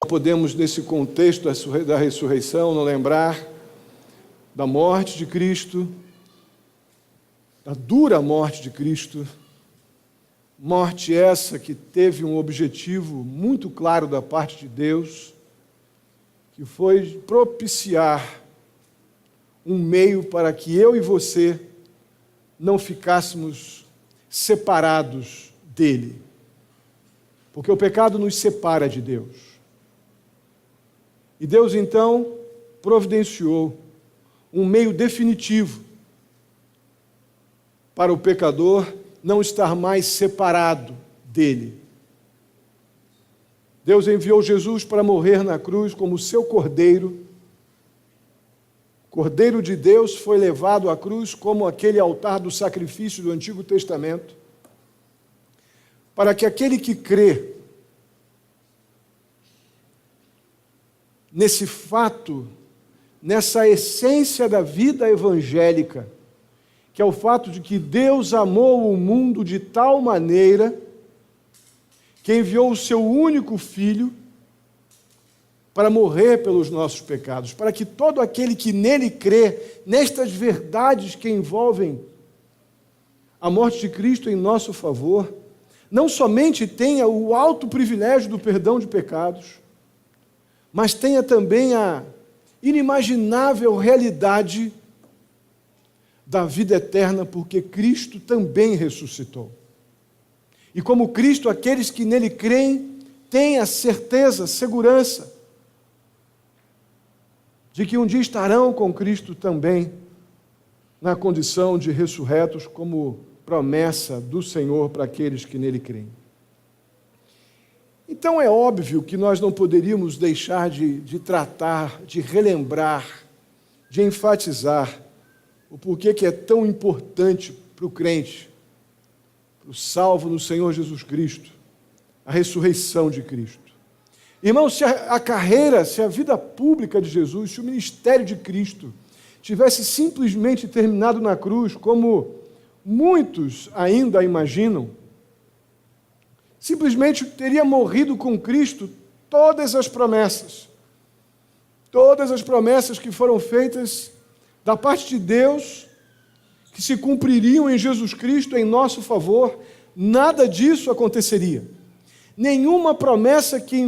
Podemos, nesse contexto da ressurreição, não lembrar da morte de Cristo, da dura morte de Cristo, morte essa que teve um objetivo muito claro da parte de Deus, que foi propiciar um meio para que eu e você não ficássemos separados dele. Porque o pecado nos separa de Deus. E Deus, então, providenciou um meio definitivo para o pecador não estar mais separado dele. Deus enviou Jesus para morrer na cruz como seu cordeiro. O Cordeiro de Deus foi levado à cruz como aquele altar do sacrifício do Antigo Testamento, para que aquele que crê nesse fato, nessa essência da vida evangélica, que é o fato de que Deus amou o mundo de tal maneira que enviou o seu único Filho para morrer pelos nossos pecados, para que todo aquele que nele crê, nestas verdades que envolvem a morte de Cristo em nosso favor, não somente tenha o alto privilégio do perdão de pecados, mas tenha também a inimaginável realidade da vida eterna, porque Cristo também ressuscitou. E como Cristo, aqueles que nele creem, têm a certeza, segurança, de que um dia estarão com Cristo também, na condição de ressurretos, como promessa do Senhor para aqueles que nele creem. Então é óbvio que nós não poderíamos deixar de tratar, de relembrar, de enfatizar o porquê que é tão importante para o crente, para o salvo no Senhor Jesus Cristo, a ressurreição de Cristo. Irmão, se a carreira, se a vida pública de Jesus, se o ministério de Cristo tivesse simplesmente terminado na cruz, como muitos ainda imaginam, simplesmente teria morrido com Cristo todas as promessas que foram feitas da parte de Deus, que se cumpririam em Jesus Cristo em nosso favor, nada disso aconteceria. Nenhuma promessa que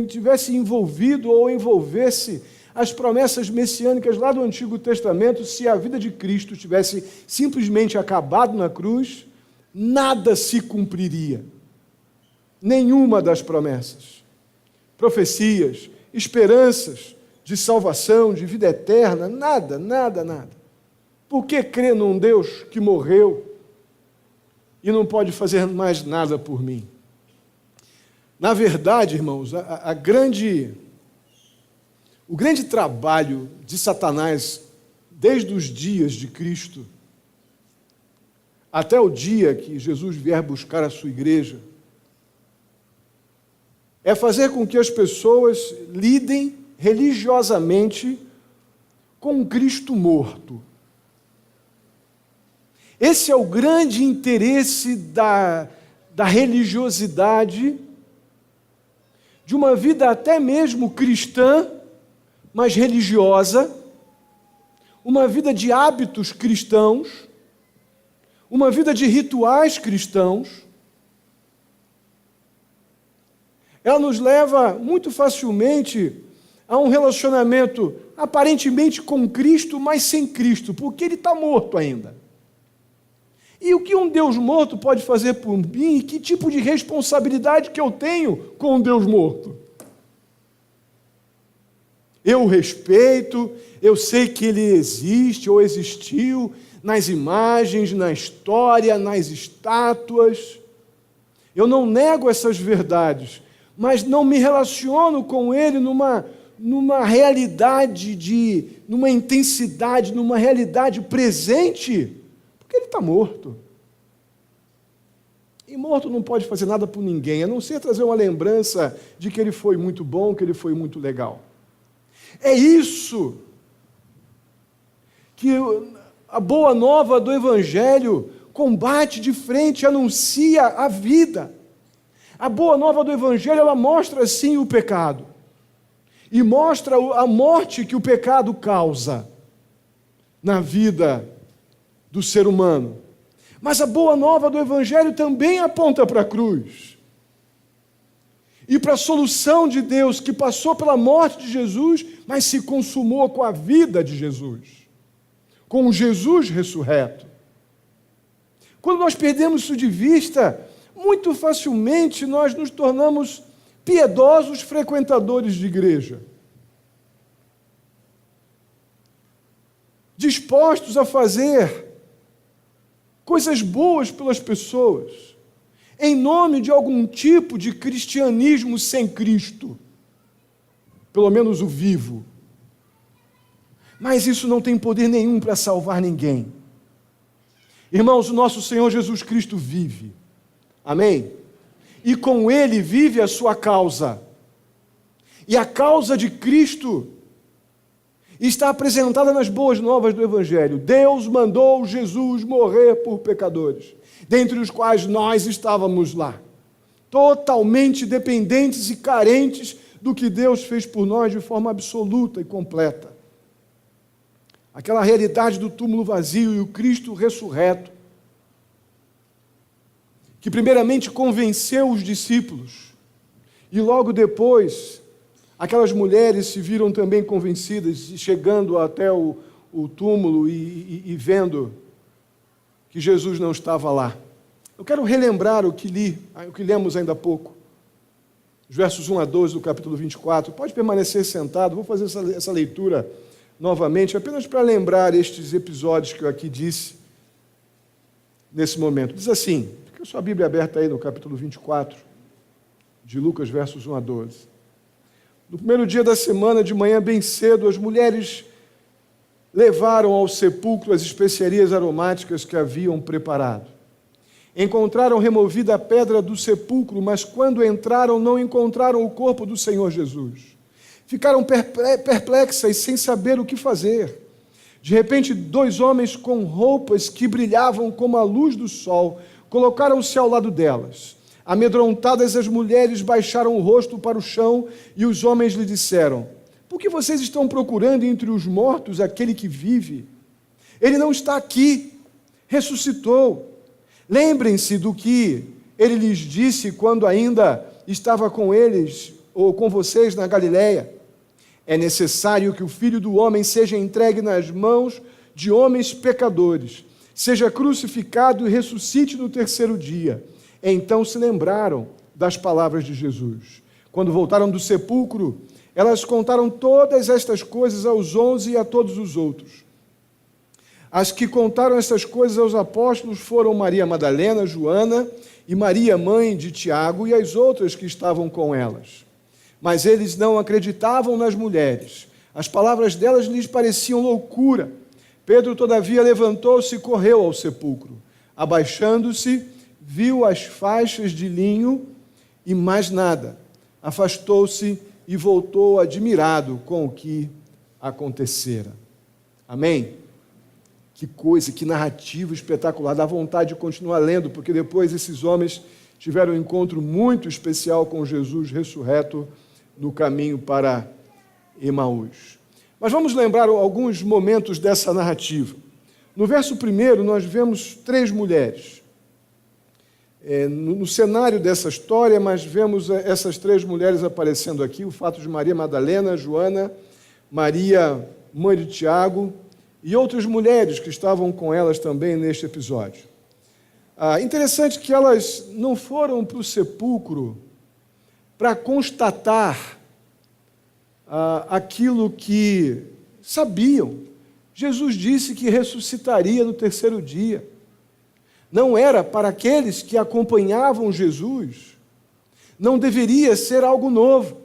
tivesse envolvido ou envolvesse as promessas messiânicas lá do Antigo Testamento, se a vida de Cristo tivesse simplesmente acabado na cruz, nada se cumpriria. Nenhuma das promessas, profecias, esperanças de salvação, de vida eterna, nada. Por que crer num Deus que morreu e não pode fazer mais nada por mim? Na verdade, irmãos, o grande trabalho de Satanás, desde os dias de Cristo, até o dia que Jesus vier buscar a sua igreja, é fazer com que as pessoas lidem religiosamente com um Cristo morto. Esse é o grande interesse da religiosidade, de uma vida até mesmo cristã, mas religiosa, uma vida de hábitos cristãos, uma vida de rituais cristãos. Ela nos leva muito facilmente a um relacionamento aparentemente com Cristo, mas sem Cristo, porque Ele está morto ainda. E o que um Deus morto pode fazer por mim? E que tipo de responsabilidade que eu tenho com um Deus morto? Eu o respeito, eu sei que Ele existe ou existiu nas imagens, na história, nas estátuas. Eu não nego essas verdades, mas não me relaciono com Ele numa realidade, numa intensidade, numa realidade presente, porque Ele está morto. E morto não pode fazer nada por ninguém, a não ser trazer uma lembrança de que Ele foi muito bom, que Ele foi muito legal. É isso que a boa nova do Evangelho combate de frente, anuncia a vida. A boa nova do Evangelho, ela mostra sim o pecado. E mostra a morte que o pecado causa na vida do ser humano. Mas a boa nova do Evangelho também aponta para a cruz. E para a solução de Deus que passou pela morte de Jesus, mas se consumou com a vida de Jesus. Com o Jesus ressurreto. Quando nós perdemos isso de vista, muito facilmente nós nos tornamos piedosos frequentadores de igreja. Dispostos a fazer coisas boas pelas pessoas, em nome de algum tipo de cristianismo sem Cristo, pelo menos o vivo. Mas isso não tem poder nenhum para salvar ninguém. Irmãos, o nosso Senhor Jesus Cristo vive. Amém? E com Ele vive a sua causa. E a causa de Cristo está apresentada nas boas novas do Evangelho. Deus mandou Jesus morrer por pecadores, dentre os quais nós estávamos lá, totalmente dependentes e carentes do que Deus fez por nós de forma absoluta e completa. Aquela realidade do túmulo vazio e o Cristo ressurreto, que primeiramente convenceu os discípulos, e logo depois aquelas mulheres se viram também convencidas, chegando até o túmulo e vendo que Jesus não estava lá. Eu quero relembrar o que lemos ainda há pouco, os versos 1 a 12 do capítulo 24. Pode permanecer sentado, vou fazer essa leitura novamente, apenas para lembrar estes episódios que eu aqui disse nesse momento. Diz assim, fica a sua Bíblia aberta aí no capítulo 24 de Lucas, versos 1 a 12. No primeiro dia da semana, de manhã bem cedo, as mulheres levaram ao sepulcro as especiarias aromáticas que haviam preparado. Encontraram removida a pedra do sepulcro, mas quando entraram não encontraram o corpo do Senhor Jesus. Ficaram perplexas, sem saber o que fazer. De repente, 2 homens com roupas que brilhavam como a luz do sol colocaram-se ao lado delas. Amedrontadas, as mulheres baixaram o rosto para o chão e os homens lhe disseram: por que vocês estão procurando entre os mortos aquele que vive? Ele não está aqui, ressuscitou. Lembrem-se do que ele lhes disse quando ainda estava com eles ou com vocês na Galileia. É necessário que o Filho do Homem seja entregue nas mãos de homens pecadores, seja crucificado e ressuscite no 3º dia. Então se lembraram das palavras de Jesus. Quando voltaram do sepulcro, elas contaram todas estas coisas aos 11 e a todos os outros. As que contaram estas coisas aos apóstolos foram Maria Madalena, Joana e Maria, mãe de Tiago, e as outras que estavam com elas. Mas eles não acreditavam nas mulheres. As palavras delas lhes pareciam loucura. Pedro, todavia, levantou-se e correu ao sepulcro. Abaixando-se, viu as faixas de linho e mais nada. Afastou-se e voltou admirado com o que acontecera. Amém? Que coisa, que narrativa espetacular. Dá vontade de continuar lendo, porque depois esses homens tiveram um encontro muito especial com Jesus ressurreto no caminho para Emaús. Mas vamos lembrar alguns momentos dessa narrativa. No verso 1, nós vemos 3 mulheres. No cenário dessa história, mas vemos essas 3 mulheres aparecendo aqui, o fato de Maria Madalena, Joana, Maria, mãe de Tiago, e outras mulheres que estavam com elas também neste episódio. Interessante que elas não foram para o sepulcro para constatar aquilo que sabiam. Jesus disse que ressuscitaria no 3º dia. Não era para aqueles que acompanhavam Jesus, não deveria ser algo novo.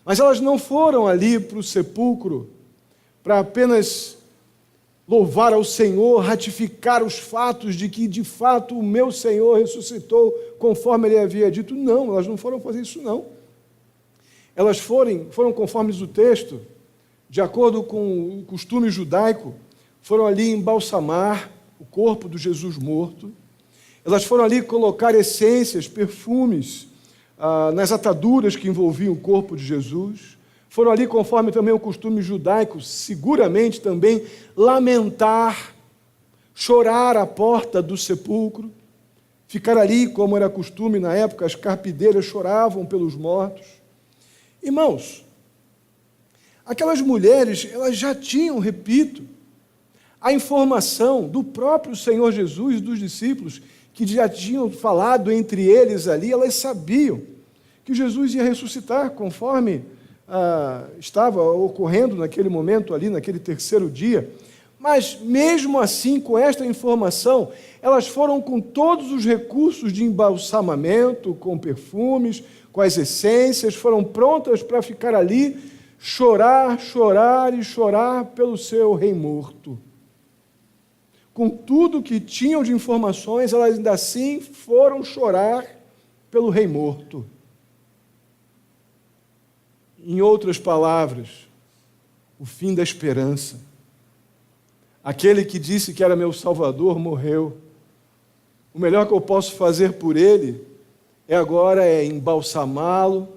Mas elas não foram ali para o sepulcro para apenas louvar ao Senhor, ratificar os fatos de que, de fato, o meu Senhor ressuscitou conforme Ele havia dito. Não, elas não foram fazer isso, não. Elas foram conforme o texto, de acordo com o costume judaico, foram ali embalsamar o corpo do Jesus morto, Elas foram ali colocar essências, perfumes, nas ataduras que envolviam o corpo de Jesus. Foram ali, conforme também o costume judaico, seguramente também lamentar, chorar à porta do sepulcro, ficar ali, como era costume na época, as carpideiras choravam pelos mortos. Irmãos, aquelas mulheres, elas já tinham, repito, a informação do próprio Senhor Jesus e dos discípulos, que já tinham falado entre eles ali, elas sabiam que Jesus ia ressuscitar, conforme estava ocorrendo naquele momento ali, naquele terceiro dia. Mas, mesmo assim, com esta informação, elas foram com todos os recursos de embalsamamento, com perfumes, com as essências, foram prontas para ficar ali, chorar, chorar e chorar pelo seu rei morto. Com tudo que tinham de informações, elas ainda assim foram chorar pelo rei morto. Em outras palavras, o fim da esperança. Aquele que disse que era meu Salvador morreu. O melhor que eu posso fazer por ele agora é embalsamá-lo,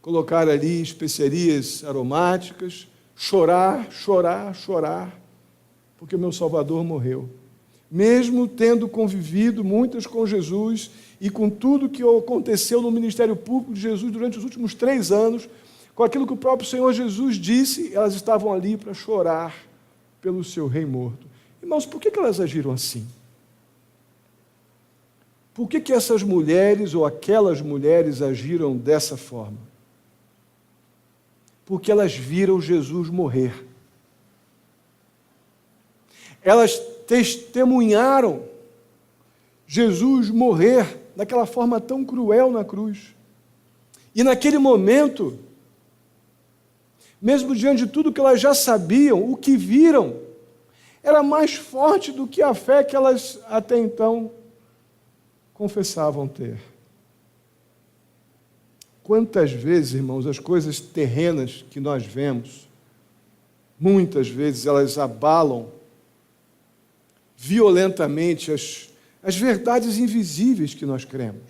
colocar ali especiarias aromáticas, chorar, chorar, chorar, porque o meu Salvador morreu. Mesmo tendo convivido muitas com Jesus e com tudo que aconteceu no ministério público de Jesus durante os últimos 3 anos, com aquilo que o próprio Senhor Jesus disse, elas estavam ali para chorar pelo seu rei morto. Irmãos, por que elas agiram assim? Por que essas mulheres ou aquelas mulheres agiram dessa forma? Porque elas viram Jesus morrer. Elas testemunharam Jesus morrer daquela forma tão cruel na cruz. E naquele momento, mesmo diante de tudo que elas já sabiam, o que viram era mais forte do que a fé que elas até então confessavam ter. Quantas vezes, irmãos, as coisas terrenas que nós vemos, muitas vezes elas abalam violentamente as verdades invisíveis que nós cremos.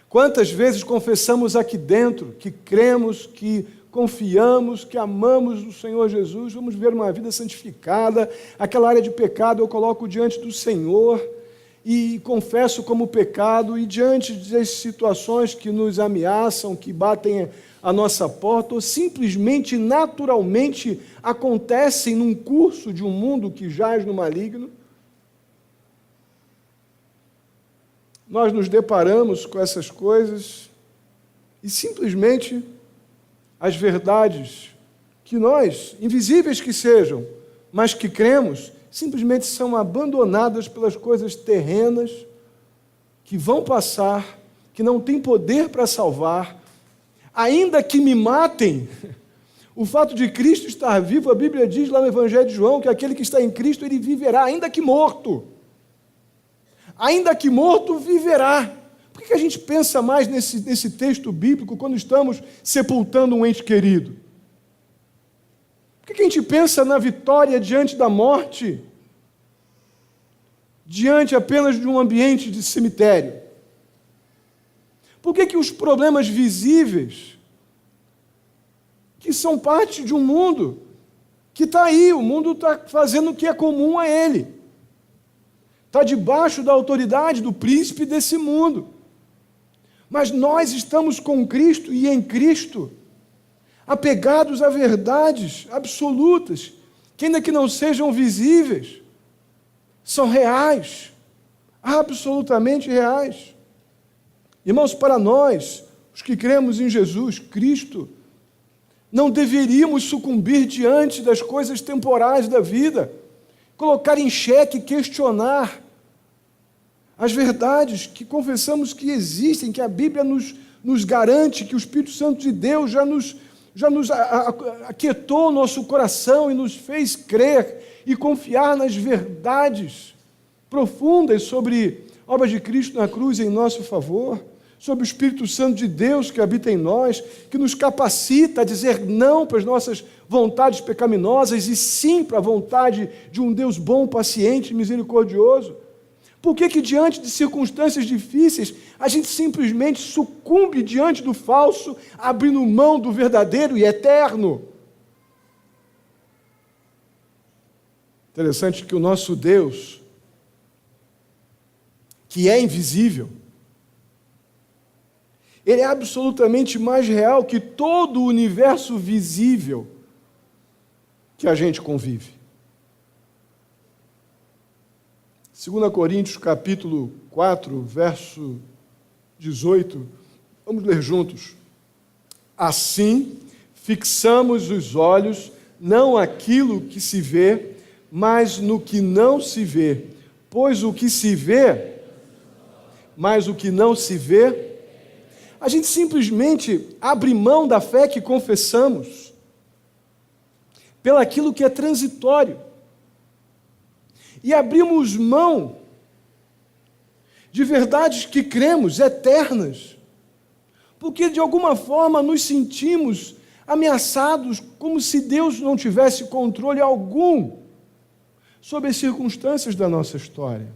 Quantas vezes confessamos aqui dentro que cremos, que confiamos, que amamos o Senhor Jesus, vamos viver uma vida santificada, aquela área de pecado eu coloco diante do Senhor e confesso como pecado, e diante das situações que nos ameaçam, que batem a nossa porta, ou simplesmente, naturalmente, acontecem num curso de um mundo que jaz no maligno, nós nos deparamos com essas coisas e simplesmente as verdades que nós, invisíveis que sejam, mas que cremos, simplesmente são abandonadas pelas coisas terrenas que vão passar, que não têm poder para salvar. Ainda que me matem, o fato de Cristo estar vivo, a Bíblia diz lá no Evangelho de João que aquele que está em Cristo, ele viverá, ainda que morto. Ainda que morto, viverá. Por que a gente pensa mais nesse texto bíblico quando estamos sepultando um ente querido? Por que a gente pensa na vitória diante da morte, diante apenas de um ambiente de cemitério? Por que os problemas visíveis, que são parte de um mundo que está aí, o mundo está fazendo o que é comum a ele, está debaixo da autoridade do príncipe desse mundo, mas nós estamos com Cristo e em Cristo, apegados a verdades absolutas, que ainda que não sejam visíveis, são reais, absolutamente reais. Irmãos, para nós, os que cremos em Jesus Cristo, não deveríamos sucumbir diante das coisas temporais da vida, colocar em xeque, questionar as verdades que confessamos que existem, que a Bíblia nos garante, que o Espírito Santo de Deus já nos aquietou o nosso coração e nos fez crer e confiar nas verdades profundas sobre a obra de Cristo na cruz em nosso favor, sobre o Espírito Santo de Deus que habita em nós, que nos capacita a dizer não para as nossas vontades pecaminosas e sim para a vontade de um Deus bom, paciente e misericordioso. Por que diante de circunstâncias difíceis, a gente simplesmente sucumbe diante do falso, abrindo mão do verdadeiro e eterno? Interessante que o nosso Deus, que é invisível, Ele é absolutamente mais real que todo o universo visível que a gente convive. 2 Coríntios, capítulo 4, verso 18, vamos ler juntos. Assim, fixamos os olhos, não aquilo que se vê, mas no que não se vê. Pois o que se vê, mas o que não se vê, a gente simplesmente abre mão da fé que confessamos pelaquilo que é transitório. E abrimos mão de verdades que cremos, eternas, porque de alguma forma nos sentimos ameaçados, como se Deus não tivesse controle algum sobre as circunstâncias da nossa história.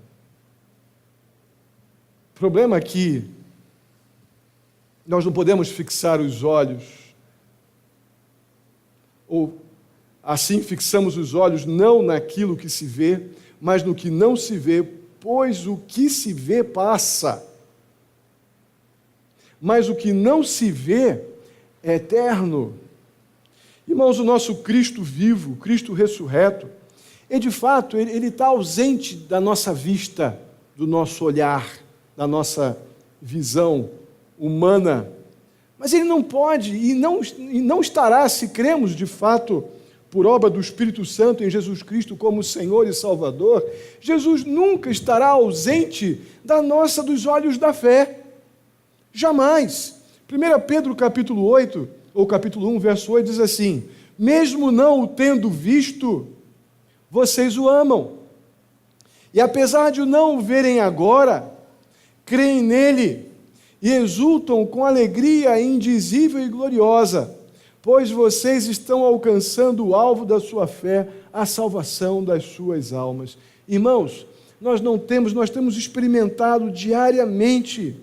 O problema é que nós não podemos fixar os olhos, ou assim fixamos os olhos não naquilo que se vê, mas no que não se vê, pois o que se vê passa. Mas o que não se vê é eterno. Irmãos, o nosso Cristo vivo, Cristo ressurreto, de fato, ele está ausente da nossa vista, do nosso olhar, da nossa visão humana. Mas ele não pode e não estará, se cremos de fato, por obra do Espírito Santo em Jesus Cristo como Senhor e Salvador, Jesus nunca estará ausente dos olhos da fé. Jamais. 1 Pedro capítulo 8, ou capítulo 1, verso 8, diz assim: mesmo não o tendo visto, vocês o amam. E apesar de não o verem agora, creem nele e exultam com alegria indizível e gloriosa, pois vocês estão alcançando o alvo da sua fé, a salvação das suas almas. Irmãos, nós temos experimentado diariamente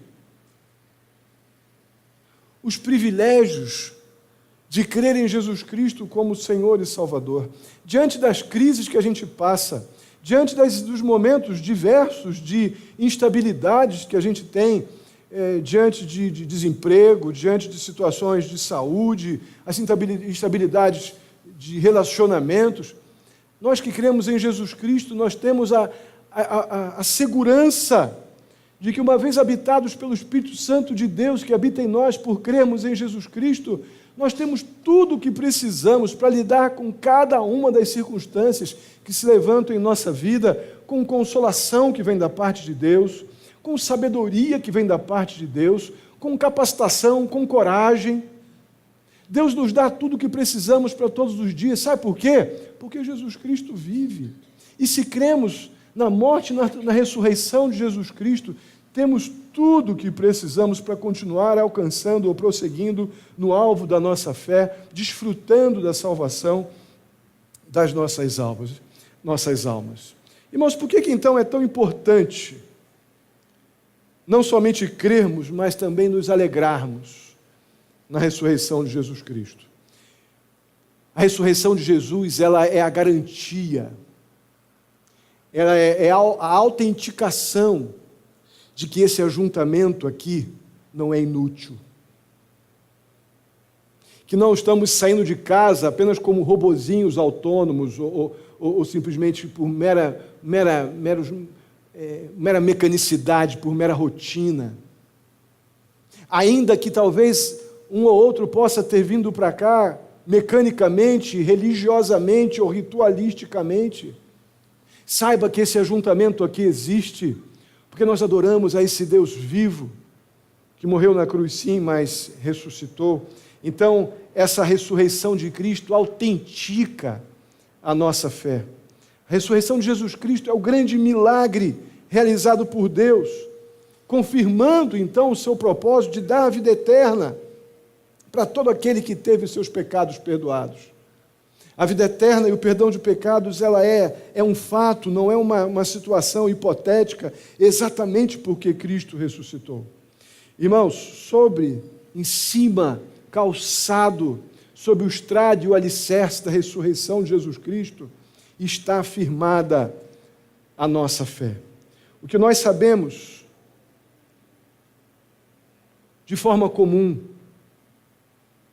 os privilégios de crer em Jesus Cristo como Senhor e Salvador. Diante das crises que a gente passa, diante dos momentos diversos de instabilidades que a gente tem, diante de desemprego, diante de situações de saúde, as instabilidades de relacionamentos, nós que cremos em Jesus Cristo, nós temos a segurança de que, uma vez habitados pelo Espírito Santo de Deus que habita em nós por crermos em Jesus Cristo, nós temos tudo o que precisamos para lidar com cada uma das circunstâncias que se levantam em nossa vida, com consolação que vem da parte de Deus, com sabedoria que vem da parte de Deus, com capacitação, com coragem. Deus nos dá tudo o que precisamos para todos os dias. Sabe por quê? Porque Jesus Cristo vive. E se cremos na morte e na ressurreição de Jesus Cristo, temos tudo o que precisamos para continuar alcançando ou prosseguindo no alvo da nossa fé, desfrutando da salvação das nossas almas. Irmãos, por que então é tão importante não somente crermos, mas também nos alegrarmos na ressurreição de Jesus Cristo? A ressurreição de Jesus, ela é a garantia, ela é a autenticação de que esse ajuntamento aqui não é inútil. Que não estamos saindo de casa apenas como robozinhos autônomos ou simplesmente por mera mecanicidade, por mera rotina. Ainda que talvez um ou outro possa ter vindo para cá mecanicamente, religiosamente ou ritualisticamente, saiba que esse ajuntamento aqui existe, porque nós adoramos a esse Deus vivo, que morreu na cruz sim, mas ressuscitou. Então, essa ressurreição de Cristo autentica a nossa fé. A ressurreição de Jesus Cristo é o grande milagre realizado por Deus, confirmando então o seu propósito de dar a vida eterna para todo aquele que teve seus pecados perdoados. A vida eterna e o perdão de pecados, ela é um fato, não é uma situação hipotética, exatamente porque Cristo ressuscitou. Irmãos, em cima, calçado, sobre o estrado e o alicerce da ressurreição de Jesus Cristo, está afirmada a nossa fé. O que nós sabemos, de forma comum,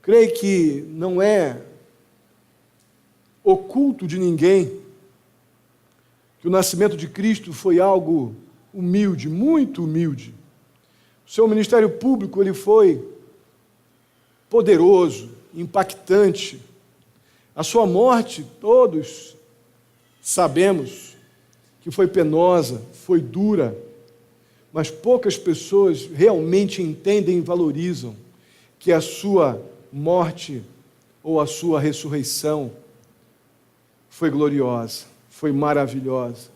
creio que não é oculto de ninguém, que o nascimento de Cristo foi algo humilde, muito humilde. O seu ministério público ele foi poderoso, impactante. A sua morte, todos sabemos que foi penosa, foi dura, mas poucas pessoas realmente entendem e valorizam que a sua morte ou a sua ressurreição foi gloriosa, foi maravilhosa,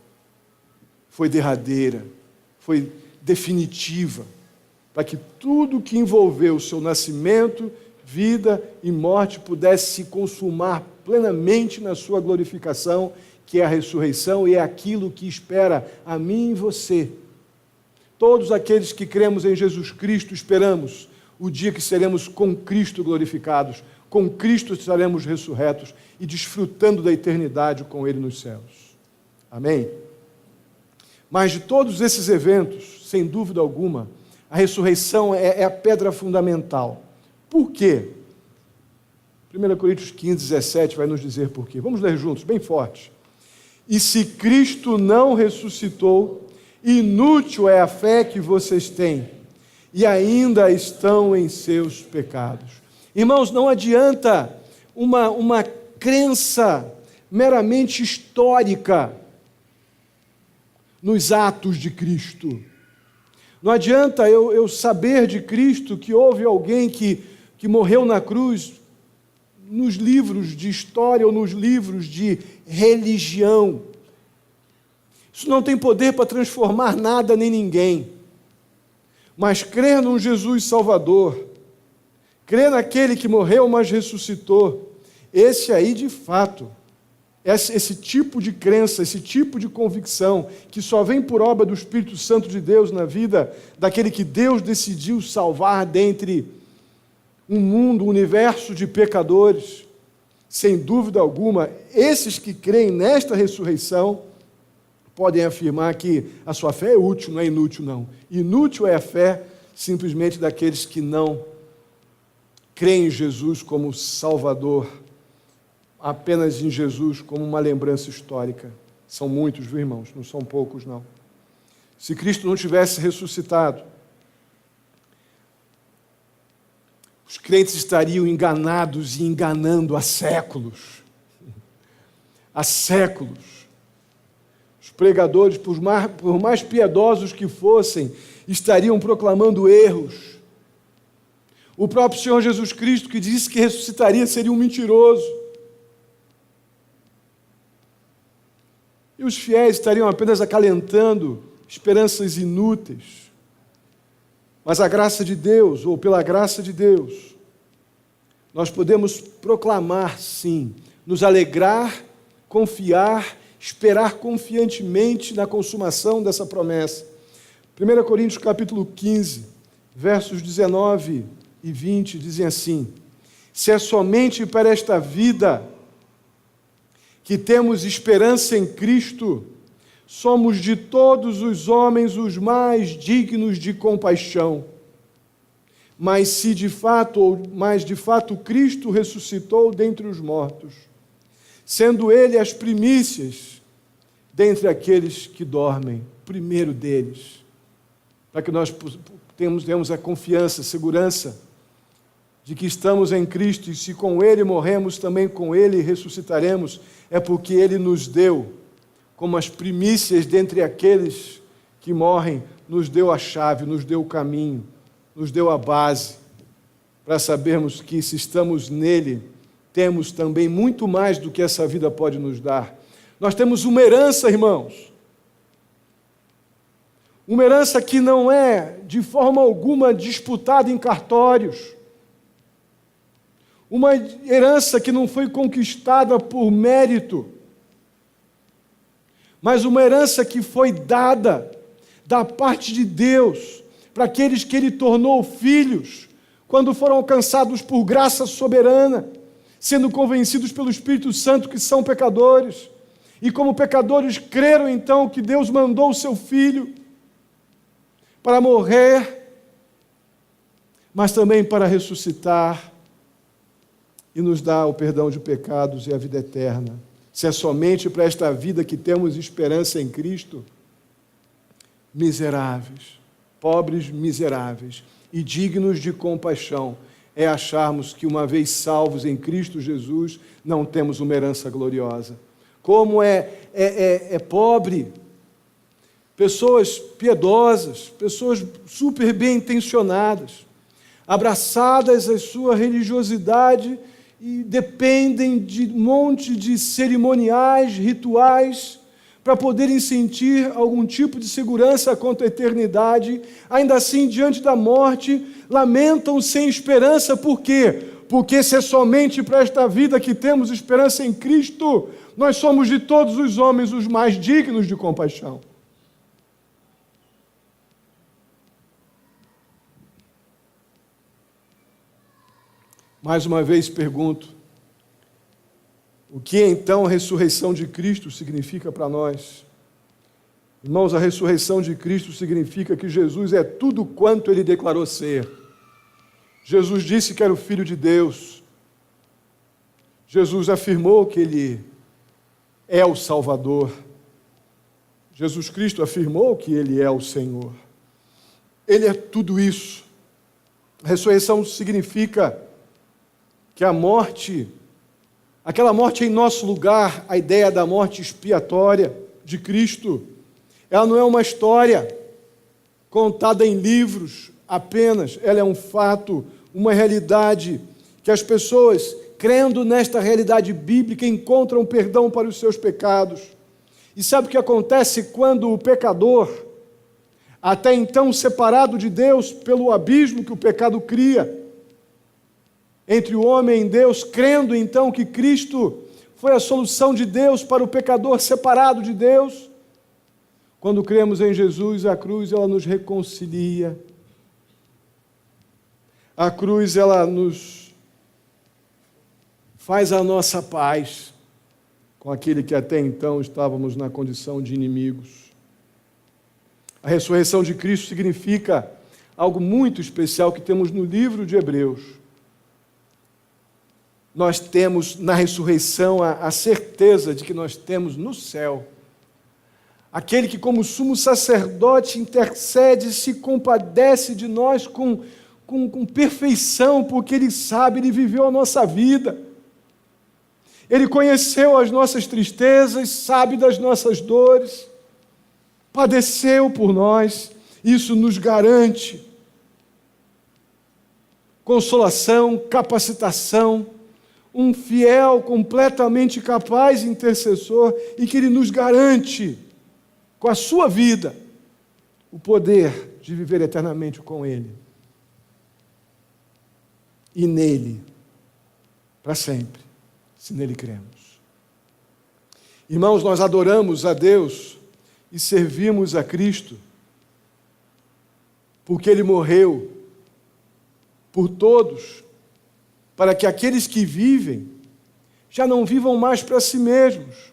foi derradeira, foi definitiva, para que tudo que envolveu o seu nascimento, vida e morte pudesse se consumar plenamente na sua glorificação, que é a ressurreição e é aquilo que espera a mim e você. Todos aqueles que cremos em Jesus Cristo esperamos o dia que seremos com Cristo glorificados, com Cristo estaremos ressurretos e desfrutando da eternidade com Ele nos céus. Amém? Mas de todos esses eventos, sem dúvida alguma, a ressurreição é a pedra fundamental. Por quê? 1 Coríntios 15, 17 vai nos dizer por quê. Vamos ler juntos, bem forte. E se Cristo não ressuscitou, inútil é a fé que vocês têm, e ainda estão em seus pecados. Irmãos, não adianta uma crença meramente histórica nos atos de Cristo. Não adianta eu saber de Cristo que houve alguém que morreu na cruz nos livros de história ou nos livros de religião. Isso não tem poder para transformar nada nem ninguém. Mas crer num Jesus Salvador, crer naquele que morreu, mas ressuscitou, esse aí de fato, esse tipo de crença, esse tipo de convicção, que só vem por obra do Espírito Santo de Deus na vida daquele que Deus decidiu salvar dentre um mundo, um universo de pecadores, sem dúvida alguma, esses que creem nesta ressurreição, podem afirmar que a sua fé é útil, não é inútil, não. Inútil é a fé simplesmente daqueles que não creem em Jesus como Salvador, apenas em Jesus como uma lembrança histórica. São muitos, viu, irmãos? Não são poucos, não. Se Cristo não tivesse ressuscitado, os crentes estariam enganados e enganando há séculos. Há séculos. Os pregadores, por mais piedosos que fossem, estariam proclamando erros. O próprio Senhor Jesus Cristo, que disse que ressuscitaria, seria um mentiroso. E os fiéis estariam apenas acalentando esperanças inúteis. Mas a graça de Deus, ou pela graça de Deus, nós podemos proclamar, sim, nos alegrar, confiar, esperar confiantemente na consumação dessa promessa. 1 Coríntios capítulo 15, versos 19 e 20, dizem assim: se é somente para esta vida que temos esperança em Cristo, somos de todos os homens os mais dignos de compaixão. Mas de fato Cristo ressuscitou dentre os mortos, sendo Ele as primícias dentre aqueles que dormem, primeiro deles, para que nós tenhamos a confiança, a segurança de que estamos em Cristo, e se com Ele morremos, também com Ele ressuscitaremos, é porque Ele nos deu, como as primícias dentre aqueles que morrem, nos deu a chave, nos deu o caminho, nos deu a base, para sabermos que se estamos nele, temos também muito mais do que essa vida pode nos dar. Nós temos uma herança, irmãos. Uma herança que não é, de forma alguma, disputada em cartórios. uma herança que não foi conquistada por mérito, mas uma herança que foi dada da parte de Deus para aqueles que Ele tornou filhos, quando foram alcançados por graça soberana, sendo convencidos pelo Espírito Santo que são pecadores, e como pecadores creram então que Deus mandou o seu Filho para morrer, mas também para ressuscitar e nos dar o perdão de pecados e a vida eterna. Se é somente para esta vida que temos esperança em Cristo, miseráveis, pobres miseráveis e dignos de compaixão, é acharmos que uma vez salvos em Cristo Jesus, não temos uma herança gloriosa. Como é pobre, pessoas piedosas, pessoas super bem intencionadas, abraçadas à sua religiosidade e dependem de um monte de cerimoniais, rituais, para poderem sentir algum tipo de segurança quanto à eternidade, ainda assim, diante da morte, lamentam sem esperança. Por quê? Porque se é somente para esta vida que temos esperança em Cristo, nós somos de todos os homens os mais dignos de compaixão. Mais uma vez pergunto, o que então a ressurreição de Cristo significa para nós? Irmãos, a ressurreição de Cristo significa que Jesus é tudo quanto Ele declarou ser. Jesus disse que era o Filho de Deus. Jesus afirmou que Ele é o Salvador. Jesus Cristo afirmou que Ele é o Senhor. Ele é tudo isso. A ressurreição significa que a morte, aquela morte em nosso lugar, a ideia da morte expiatória de Cristo, ela não é uma história contada em livros apenas, ela é um fato, uma realidade, que as pessoas, crendo nesta realidade bíblica, encontram perdão para os seus pecados. E sabe o que acontece quando o pecador, até então separado de Deus pelo abismo que o pecado cria, entre o homem e Deus, crendo então que Cristo foi a solução de Deus para o pecador separado de Deus. Quando cremos em Jesus, a cruz ela nos reconcilia. A cruz ela nos faz a nossa paz com aquele que até então estávamos na condição de inimigos. A ressurreição de Cristo significa algo muito especial que temos no livro de Hebreus. Nós temos na ressurreição a certeza de que nós temos no céu aquele que, como sumo sacerdote, intercede, se compadece de nós com perfeição, porque Ele sabe, Ele viveu a nossa vida. Ele conheceu as nossas tristezas, sabe das nossas dores, padeceu por nós. Isso nos garante consolação, capacitação, um fiel, completamente capaz intercessor, e que Ele nos garante, com a sua vida, o poder de viver eternamente com Ele. E nele, para sempre, se nele cremos. Irmãos, nós adoramos a Deus e servimos a Cristo, porque Ele morreu por todos, para que aqueles que vivem já não vivam mais para si mesmos,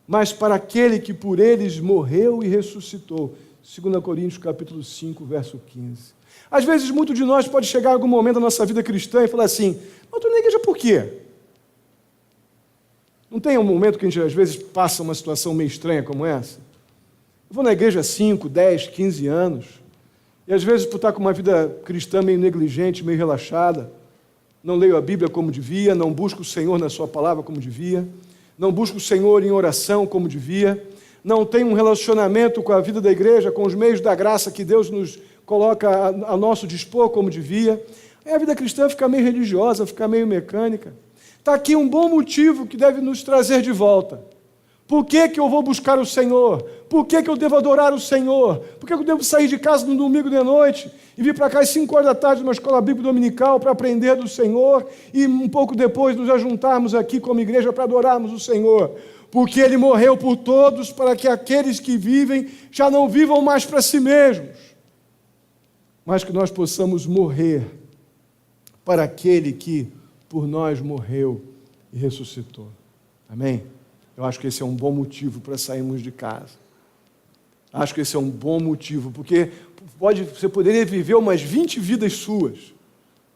mas para aquele que por eles morreu e ressuscitou. 2 Coríntios capítulo 5, verso 15. Às vezes, muito de nós pode chegar a algum momento da nossa vida cristã e falar assim, mas eu estou na igreja por quê? Não tem um momento que a gente às vezes passa uma situação meio estranha como essa? Eu vou na igreja há 5, 10, 15 anos, e às vezes por estar com uma vida cristã meio negligente, meio relaxada, não leio a Bíblia como devia, não busco o Senhor na sua palavra como devia, não busco o Senhor em oração como devia, não tenho um relacionamento com a vida da igreja, com os meios da graça que Deus nos coloca a nosso dispor como devia. Aí a vida cristã fica meio religiosa, fica meio mecânica. Está aqui um bom motivo que deve nos trazer de volta. Por que que eu vou buscar o Senhor? Por que que eu devo adorar o Senhor? Por que eu devo sair de casa no domingo de noite e vir para cá às 5 horas da tarde numa escola bíblica dominical para aprender do Senhor e um pouco depois nos ajuntarmos aqui como igreja para adorarmos o Senhor? Porque Ele morreu por todos para que aqueles que vivem já não vivam mais para si mesmos, mas que nós possamos morrer para aquele que por nós morreu e ressuscitou. Amém? Eu acho que esse é um bom motivo para sairmos de casa. Acho que esse é um bom motivo, porque você poderia viver umas 20 vidas suas.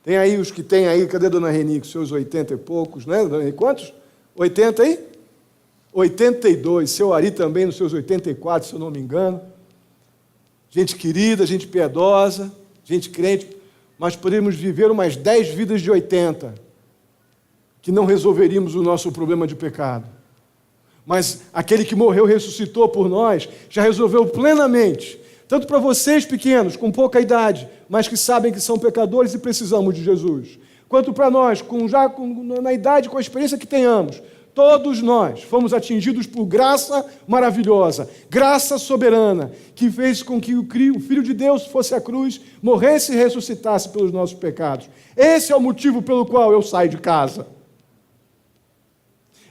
Tem aí os que tem aí, cadê a dona Reni, com seus 80 e poucos, né? Dona Reni, quantos? 80 aí? 82. Seu Ari também nos seus 84, se eu não me engano. Gente querida, gente piedosa, gente crente, mas poderíamos viver umas 10 vidas de 80, que não resolveríamos o nosso problema de pecado. Mas aquele que morreu e ressuscitou por nós, já resolveu plenamente, tanto para vocês pequenos, com pouca idade, mas que sabem que são pecadores e precisamos de Jesus, quanto para nós, na idade, com a experiência que tenhamos. Todos nós fomos atingidos por graça maravilhosa, graça soberana, que fez com que o Filho de Deus fosse à cruz, morresse e ressuscitasse pelos nossos pecados. Esse é o motivo pelo qual eu saio de casa.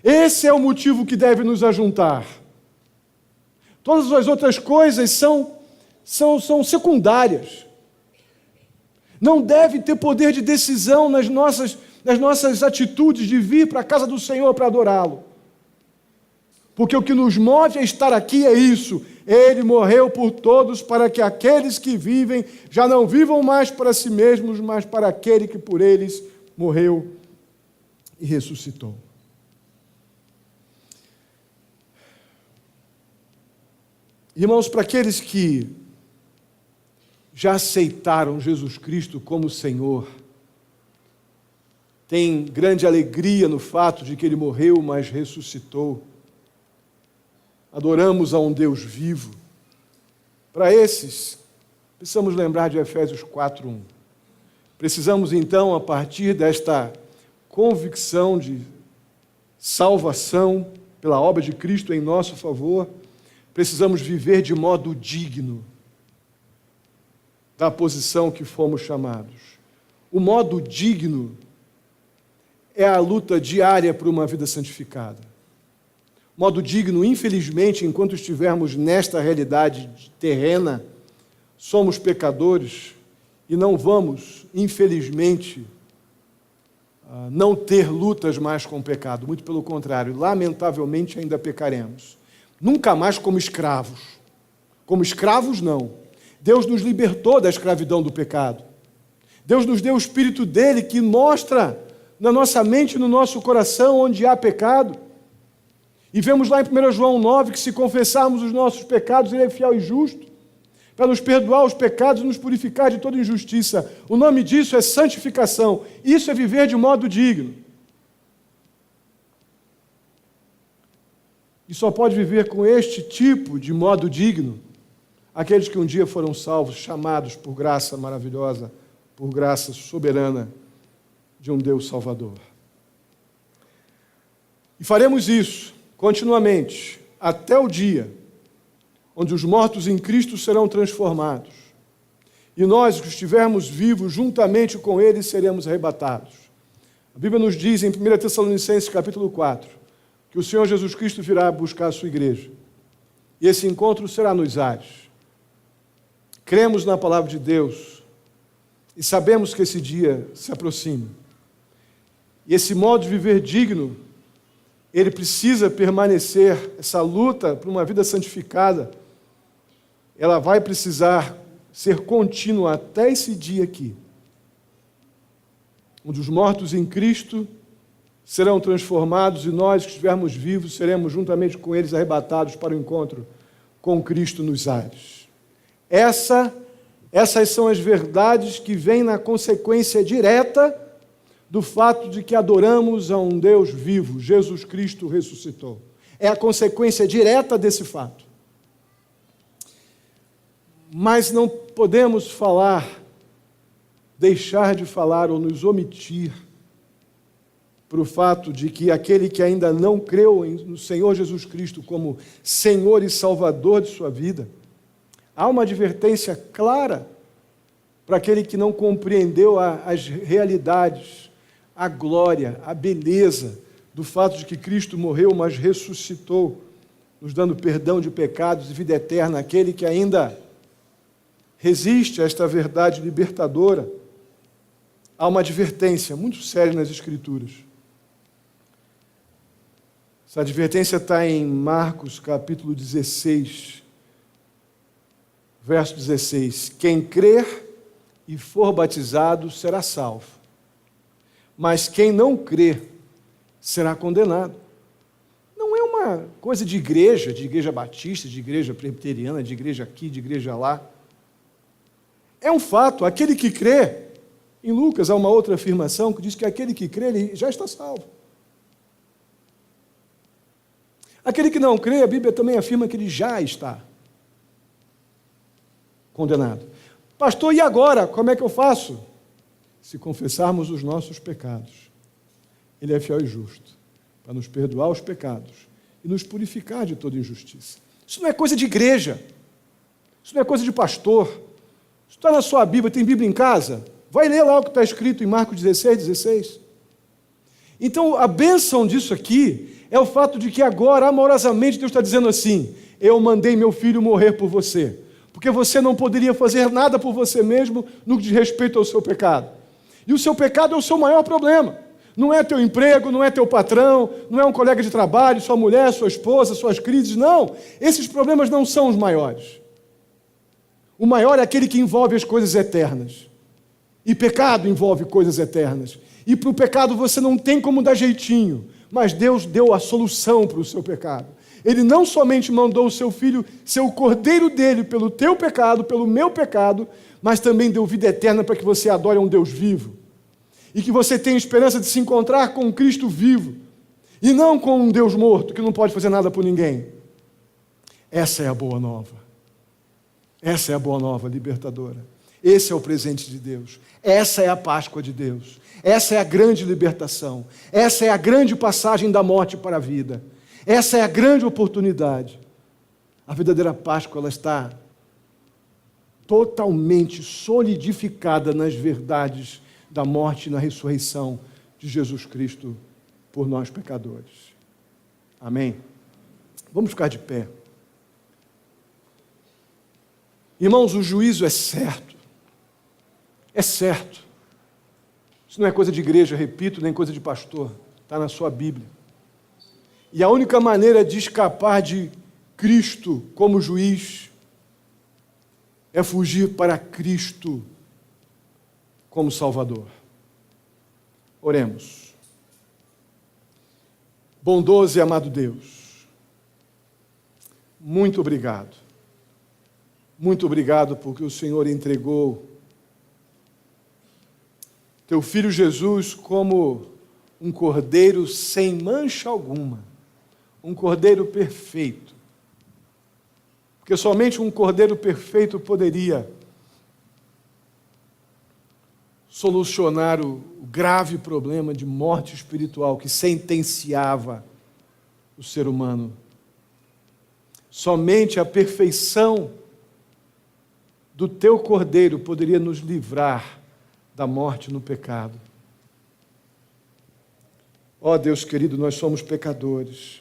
Esse é o motivo que deve nos ajuntar. Todas as outras coisas são secundárias. Não deve ter poder de decisão nas nossas atitudes de vir para a casa do Senhor para adorá-lo. Porque o que nos move a estar aqui é isso. Ele morreu por todos para que aqueles que vivem já não vivam mais para si mesmos, mas para aquele que por eles morreu e ressuscitou. Irmãos, para aqueles que já aceitaram Jesus Cristo como Senhor, têm grande alegria no fato de que Ele morreu, mas ressuscitou. Adoramos a um Deus vivo. Para esses, precisamos lembrar de Efésios 4:1. Precisamos, então, a partir desta convicção de salvação pela obra de Cristo em nosso favor, precisamos viver de modo digno da posição que fomos chamados. O modo digno é a luta diária por uma vida santificada. Modo digno, infelizmente, enquanto estivermos nesta realidade terrena, somos pecadores e não vamos, infelizmente, não ter lutas mais com o pecado. Muito pelo contrário, lamentavelmente ainda pecaremos. Nunca mais como escravos. Como escravos, não. Deus nos libertou da escravidão do pecado. Deus nos deu o Espírito dele que mostra na nossa mente e no nosso coração onde há pecado. E vemos lá em 1 João 9 que se confessarmos os nossos pecados, Ele é fiel e justo para nos perdoar os pecados e nos purificar de toda injustiça. O nome disso é santificação. Isso é viver de modo digno. E só pode viver com este tipo de modo digno aqueles que um dia foram salvos, chamados por graça maravilhosa, por graça soberana de um Deus Salvador. E faremos isso continuamente, até o dia onde os mortos em Cristo serão transformados. E nós, que estivermos vivos, juntamente com eles, seremos arrebatados. A Bíblia nos diz em 1 Tessalonicenses, capítulo 4, que o Senhor Jesus Cristo virá buscar a sua igreja. E esse encontro será nos ares. Cremos na palavra de Deus e sabemos que esse dia se aproxima. E esse modo de viver digno, ele precisa permanecer, essa luta por uma vida santificada, ela vai precisar ser contínua até esse dia aqui, onde os mortos em Cristo serão transformados e nós que estivermos vivos seremos juntamente com eles arrebatados para o encontro com Cristo nos ares. Essas são as verdades que vêm na consequência direta do fato de que adoramos a um Deus vivo, Jesus Cristo ressuscitou. É a consequência direta desse fato. Mas não podemos falar, deixar de falar ou nos omitir para o fato de que aquele que ainda não creu no Senhor Jesus Cristo como Senhor e Salvador de sua vida, há uma advertência clara para aquele que não compreendeu as realidades, a glória, a beleza do fato de que Cristo morreu, mas ressuscitou, nos dando perdão de pecados e vida eterna, aquele que ainda resiste a esta verdade libertadora. Há uma advertência muito séria nas Escrituras. Essa advertência está em Marcos, capítulo 16, verso 16. Quem crer e for batizado será salvo, mas quem não crer será condenado. Não é uma coisa de igreja batista, de igreja presbiteriana, de igreja aqui, de igreja lá. É um fato, aquele que crê, em Lucas há uma outra afirmação que diz que aquele que crê, ele já está salvo. Aquele que não crê, a Bíblia também afirma que ele já está condenado. Pastor, e agora? Como é que eu faço? Se confessarmos os nossos pecados, Ele é fiel e justo para nos perdoar os pecados e nos purificar de toda injustiça. Isso não é coisa de igreja, isso não é coisa de pastor, isso está na sua Bíblia. Tem Bíblia em casa? Vai ler lá o que está escrito em Marcos 16. Então, a bênção disso aqui é o fato de que agora, amorosamente, Deus está dizendo assim: eu mandei meu filho morrer por você, porque você não poderia fazer nada por você mesmo no que diz respeito ao seu pecado. E o seu pecado é o seu maior problema. Não é teu emprego, não é teu patrão, não é um colega de trabalho, sua mulher, sua esposa, suas crises, não. Esses problemas não são os maiores. O maior é aquele que envolve as coisas eternas. E pecado envolve coisas eternas. E para o pecado você não tem como dar jeitinho, mas Deus deu a solução para o seu pecado. Ele não somente mandou o seu filho ser o cordeiro dele pelo teu pecado, pelo meu pecado, mas também deu vida eterna para que você adore a um Deus vivo. E que você tenha esperança de se encontrar com um Cristo vivo, e não com um Deus morto, que não pode fazer nada por ninguém. Essa é a boa nova. Essa é a boa nova libertadora. Esse é o presente de Deus. Essa é a Páscoa de Deus. Essa é a grande libertação. Essa é a grande passagem da morte para a vida. Essa é a grande oportunidade. A verdadeira Páscoa, ela está totalmente solidificada nas verdades da morte e na ressurreição de Jesus Cristo por nós pecadores. Amém? Vamos ficar de pé. Irmãos, o juízo é certo. É certo. Isso não é coisa de igreja, repito, nem coisa de pastor. Está na sua Bíblia. E a única maneira de escapar de Cristo como juiz é fugir para Cristo como Salvador. Oremos. Bondoso e amado Deus, muito obrigado. Muito obrigado porque o Senhor entregou teu Filho Jesus como um cordeiro sem mancha alguma, um cordeiro perfeito. Porque somente um cordeiro perfeito poderia solucionar o grave problema de morte espiritual que sentenciava o ser humano. Somente a perfeição do teu cordeiro poderia nos livrar da morte no pecado. Ó Deus querido, nós somos pecadores.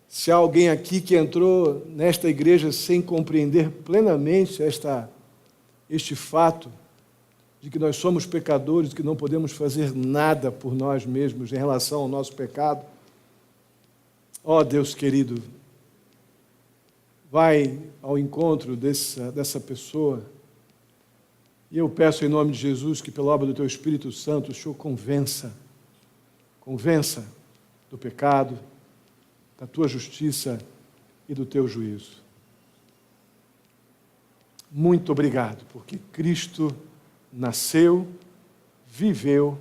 Se há alguém aqui que entrou nesta igreja sem compreender plenamente este fato de que nós somos pecadores, que não podemos fazer nada por nós mesmos em relação ao nosso pecado, ó Deus querido, vai ao encontro dessa pessoa. E eu peço em nome de Jesus que, pela obra do Teu Espírito Santo, o Senhor convença do pecado, da Tua justiça e do Teu juízo. Muito obrigado, porque Cristo nasceu, viveu,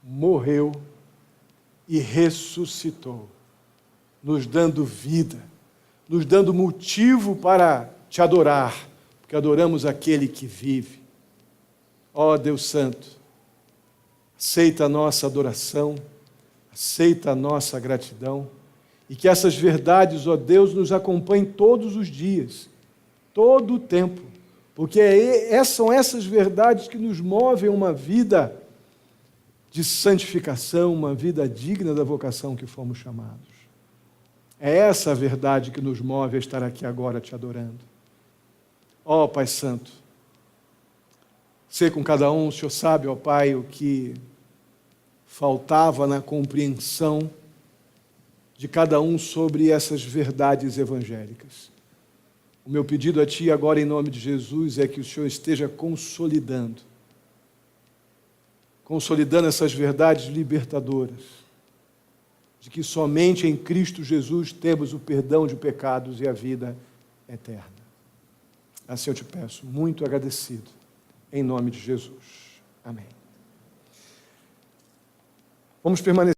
morreu e ressuscitou, nos dando vida, nos dando motivo para Te adorar, porque adoramos aquele que vive. Ó Deus Santo, aceita a nossa adoração, aceita a nossa gratidão, e que essas verdades, ó Deus, nos acompanhem todos os dias, todo o tempo, porque são essas verdades que nos movem a uma vida de santificação, uma vida digna da vocação que fomos chamados. É essa a verdade que nos move a estar aqui agora te adorando. Ó Pai Santo, sei com cada um, o Senhor sabe, ó Pai, o que faltava na compreensão de cada um sobre essas verdades evangélicas. O meu pedido a Ti agora, em nome de Jesus, é que o Senhor esteja consolidando essas verdades libertadoras, de que somente em Cristo Jesus temos o perdão de pecados e a vida eterna. Assim eu te peço, muito agradecido, em nome de Jesus. Amém. Vamos permanecer.